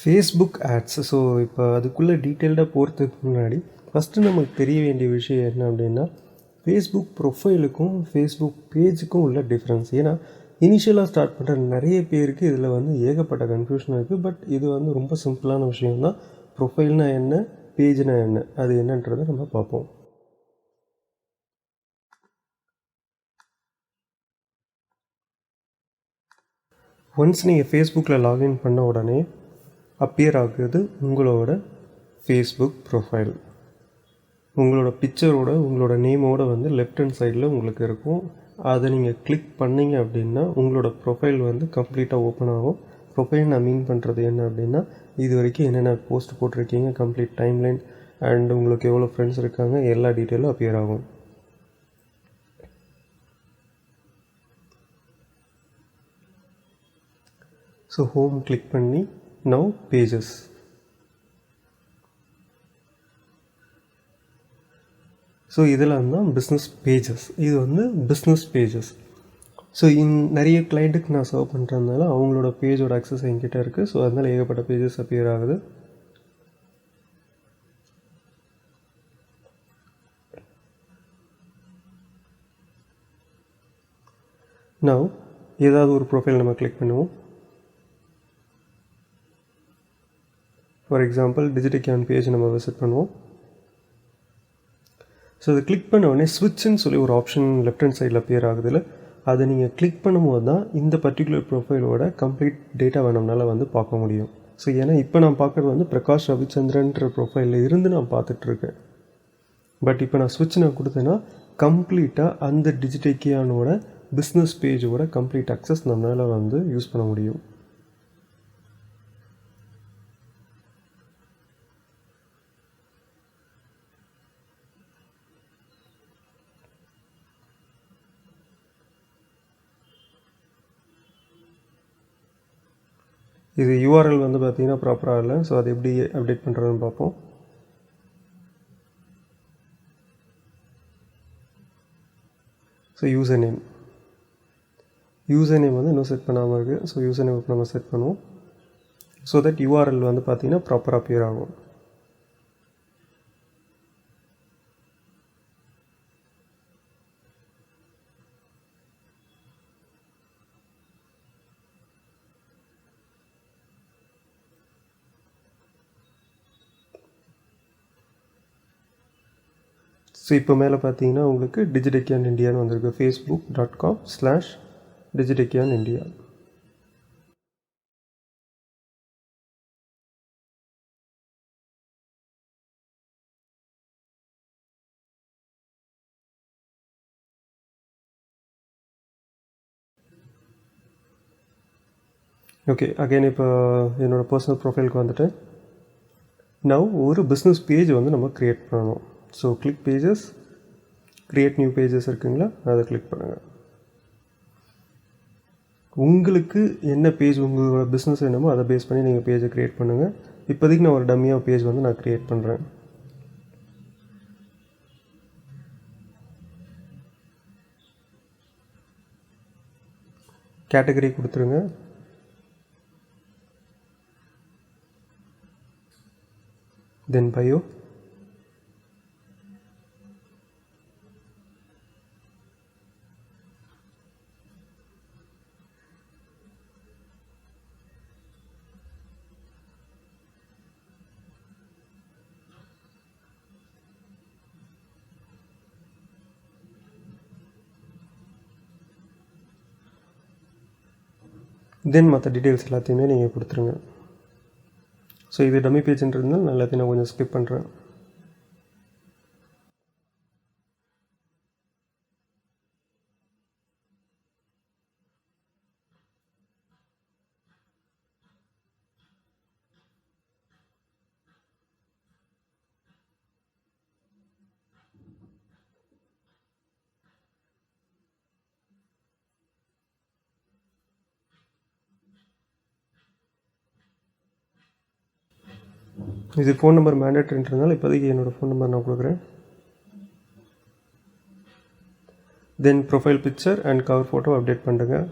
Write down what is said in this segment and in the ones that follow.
Facebook ads. So இப்போ அதுக்குள்ளே டீட்டெயில்டாக போகிறதுக்கு முன்னாடி ஃபஸ்ட்டு நமக்கு தெரிய வேண்டிய விஷயம் என்ன அப்படின்னா, ஃபேஸ்புக் ப்ரொஃபைலுக்கும் ஃபேஸ்புக் பேஜுக்கும் உள்ள டிஃப்ரென்ஸ். ஏன்னா இனிஷியலாக ஸ்டார்ட் பண்ணுற நிறைய பேருக்கு இதில் வந்து ஏகப்பட்ட கன்ஃபியூஷன் இருக்குது. பட் இது வந்து ரொம்ப சிம்பிளான விஷயம்தான். ப்ரொஃபைல்னா என்ன, பேஜ்னா என்ன, அது என்னன்றதை நம்ம பார்ப்போம். ஒன்ஸ் நீங்கள் ஃபேஸ்புக்கில் லாகின் பண்ண உடனே அப்பியர் ஆகுது உங்களோட ஃபேஸ்புக் ப்ரொஃபைல். உங்களோட பிக்சரோட உங்களோட நேமோட வந்து லெஃப்ட் ஹேண்ட் சைடில் உங்களுக்கு இருக்கும். அதை நீங்கள் கிளிக் பண்ணிங்க அப்படின்னா உங்களோட ப்ரொஃபைல் வந்து கம்ப்ளீட்டாக ஓப்பன் ஆகும். ப்ரொஃபைல் நான் மீன் பண்ணுறது என்ன அப்படின்னா, இது வரைக்கும் என்னென்ன போஸ்ட் போட்டிருக்கீங்க, கம்ப்ளீட் டைம்லைன் அண்ட் உங்களுக்கு எவ்வளோ ஃப்ரெண்ட்ஸ் இருக்காங்க, எல்லா டீட்டெயிலும் அப்பியர் ஆகும். ஸோ ஹோம் கிளிக் பண்ணி நவ் பேஜஸ். ஸோ இதெல்லாம் தான் பிஸ்னஸ் பேஜஸ். இது வந்து பிஸ்னஸ் பேஜஸ். ஸோ நிறைய கிளைண்ட்டுக்கு நான் சர்வ் பண்ணுறதுனால அவங்களோட பேஜோட அக்சஸ் என்கிட்ட இருக்குது. ஸோ அதனால் ஏகப்பட்ட பேஜஸ் அப்பியர் ஆகுது. நவ் ஏதாவது ஒரு ப்ரொஃபைல் நம்ம கிளிக் பண்ணுவோம். ஃபார் எக்ஸாம்பிள் டிஜிட்டல் பேஜ் நம்ம விசிட் பண்ணுவோம். ஸோ அதை கிளிக் பண்ண உடனே ஸ்விட்ச்னு சொல்லி ஒரு ஆப்ஷன் லெஃப்ட் ஹேண்ட் சைடில் அப்பியர் ஆகுதுல்ல, அதை நீங்கள் கிளிக் பண்ணும்போது தான் இந்த பர்டிகுலர் ப்ரொஃபைலோட கம்ப்ளீட் டேட்டாவை நம்மளால் வந்து பார்க்க முடியும். ஸோ ஏன்னா இப்போ நான் பார்க்குறது வந்து பிரகாஷ் ரவிச்சந்திரன்ற ப்ரொஃபைலில் இருந்து நான் பார்த்துட்ருக்கேன். பட் இப்போ நான் ஸ்விட்ச் நான் கொடுத்தேன்னா கம்ப்ளீட்டாக அந்த டிஜிட்டல் பிஸ்னஸ் பேஜோட கம்ப்ளீட் அக்சஸ் நம்மளால் வந்து யூஸ் பண்ண முடியும். இது யூஆர்எல் வந்து பார்த்திங்கன்னா ப்ராப்பராக இல்லை. ஸோ அது எப்படி அப்டேட் பண்ணுறதுன்னு பார்ப்போம். ஸோ யூசர் நேம் வந்து இன்னும் செட் பண்ணாமல் இருக்குது. ஸோ யூசர் நேம் நம்ம செட் பண்ணுவோம். ஸோ தட் யூஆர்எல் வந்து பார்த்திங்கன்னா ப்ராப்பராக அப்பியர் ஆகும். ஸோ இப்போ மேலே பார்த்தீங்கன்னா உங்களுக்கு டிஜிடெக்கியான் இந்தியான்னு வந்திருக்கு. facebook.com/டிஜிடெக்கியான் இந்தியா. ஓகே, அகைன் இப்போ என்னோடய பர்சனல் ப்ரொஃபைலுக்கு வந்துட்டு நவ் ஒரு பிஸ்னஸ் பேஜ் வந்து நம்ம க்ரியேட் பண்ணணும். So click pages, create new pages இருக்குங்களா, அதை கிளிக் பண்ணுங்கள். உங்களுக்கு என்ன பேஜ் உங்களோட பிஸ்னஸ் என்னமோ அதை பேஸ் பண்ணி நீங்கள் பேஜை க்ரியேட் பண்ணுங்கள். இப்போதைக்கு நான் ஒரு டம்மியாக பேஜ் வந்து நான் க்ரியேட் பண்ணுறேன். கேட்டகரி கொடுத்துருங்க. தென் பயோ, தென் மற்ற டீட்டெயில்ஸ் எல்லாத்தையுமே நீங்கள் கொடுத்துருங்க. ஸோ இது டம்மி பேஜ்ன்றதுனால நான் எல்லாத்தையும் நான் கொஞ்சம் ஸ்கிப் பண்ணுறேன். இது ஃபோன் நம்பர் மேண்டேட்ரின்றதுனால இப்போதைக்கு என்னோடய ஃபோன் நம்பர் நான் கொடுக்குறேன். Then profile picture and cover photo update பண்ணுங்கள்.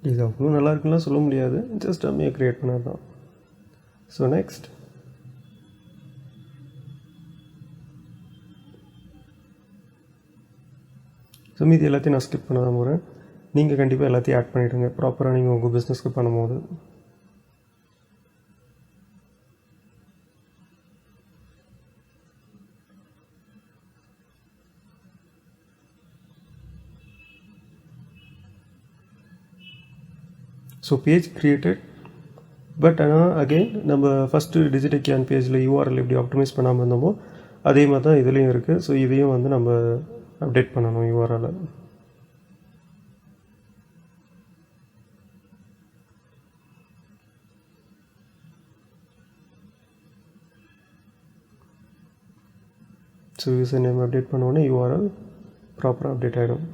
இது அவ்வளோ நல்லா இருக்குன்னா சொல்ல முடியாது, ஜஸ்ட் டம்மியை க்ரியேட் பண்ணது தான். ஸோ நெக்ஸ்ட் ஸோ மீதி எல்லாத்தையும் நான் ஸ்கிப் பண்ண தான் போகிறேன். நீங்கள் கண்டிப்பாக எல்லாத்தையும் ஆட் பண்ணிவிடுங்க ப்ராப்பராக நீங்கள் உங்கள் பிஸ்னஸ்க்கு பண்ணும்போது. So page created. பட் ஆனால் அகெயின் நம்ம ஃபஸ்ட்டு டிஜிட்டல் கேன் பேஜில் யூஆர்எல் எப்படி ஆப்டிமைஸ் பண்ணாமல் இருந்தோமோ அதே மாதிரி தான் இதுலேயும் இருக்குது. ஸோ இதையும் வந்து நம்ம அப்டேட் பண்ணணும் URL. So user name update பண்ணோன்னே யூஆர்எல் ப்ராப்பராக அப்டேட் ஆகிடும்.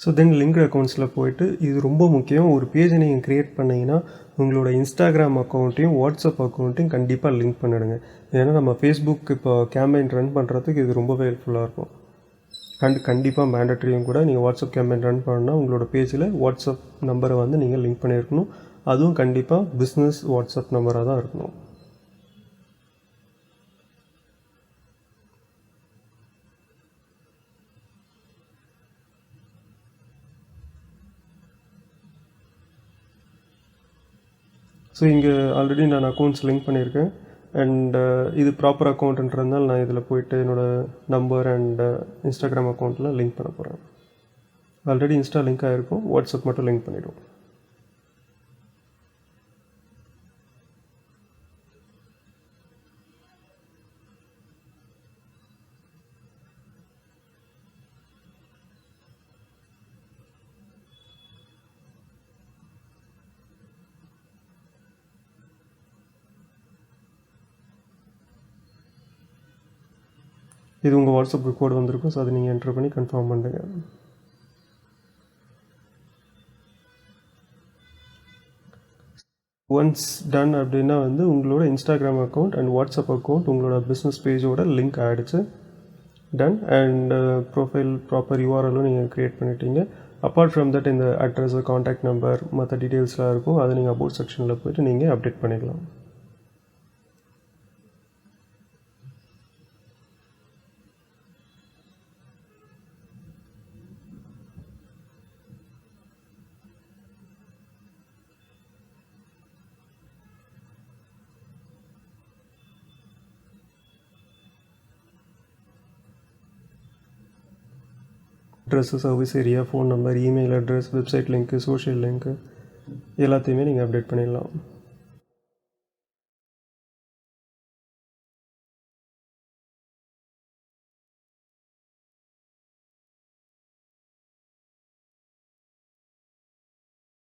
ஸோ தென் லிங்க்டு அக்கௌண்ட்ஸில் போய்ட்டு இது ரொம்ப முக்கியம். ஒரு பேஜை நீங்கள் க்ரியேட் பண்ணிங்கன்னா உங்களோட இன்ஸ்டாகிராம் அக்கௌண்ட்டையும் வாட்ஸ்அப் அக்கௌண்ட்டையும் கண்டிப்பாக லிங்க் பண்ணிடுங்க. ஏன்னா நம்ம ஃபேஸ்புக் இப்போ கேம்பெயின் ரன் பண்ணுறதுக்கு இது ரொம்பவே ஹெல்ப்ஃபுல்லாக இருக்கும். அண்ட் கண்டிப்பாக மேண்டட்ரியும் கூட. நீங்கள் வாட்ஸ்அப் கேம்பெயின் ரன் பண்ணால் உங்களோட பேஜில் வாட்ஸ்அப் நம்பரை வந்து நீங்கள் லிங்க் பண்ணியிருக்கணும். அதுவும் கண்டிப்பாக பிஸ்னஸ் வாட்ஸ்அப் நம்பராக தான் இருக்கணும். ஸோ இங்கே ஆல்ரெடி நான் அக்கௌண்ட்ஸ் லிங்க் பண்ணியிருக்கேன். அண்ட் இது ப்ராப்பர் அக்கௌண்ட்டுன்றதுனால நான் இதில் போய்ட்டு என்னோடய நம்பர் அண்ட் இன்ஸ்டாகிராம் அக்கௌண்ட்டில் லிங்க் பண்ண போகிறேன். ஆல்ரெடி இன்ஸ்டா லிங்க் ஆகிருக்கும், வாட்ஸ்அப் மட்டும் லிங்க் பண்ணிவிடும். இது உங்கள் வாட்ஸ்அப்புக்கு கோடு வந்திருக்கும். ஸோ அதை நீங்கள் என்ட்ரு பண்ணி கன்ஃபார்ம் பண்ணுங்க. ஒன்ஸ் டன் அப்படின்னா வந்து உங்களோட Instagram account and WhatsApp account உங்களோட பிஸ்னஸ் பேஜோட லிங்க் ஆகிடுச்சு. டன். அண்ட் ப்ரொஃபைல் ப்ராப்பர் யூஆர்எல்லும் நீங்கள் க்ரியேட் பண்ணிட்டீங்க. அப்பார்ட் ஃப்ரம் தட் இந்த அட்ரஸ், காண்டாக்ட் நம்பர், மற்ற டீட்டெயில்ஸ்லாம் இருக்கும். அதை நீங்கள் அபவுட் செக்ஷனில் போய்ட்டு நீங்கள் அப்டேட் பண்ணிக்கலாம். Address, service area, phone number, email address, website link, social link எல்லாத்தையுமே நீங்கள் அப்டேட் பண்ணிடலாம்.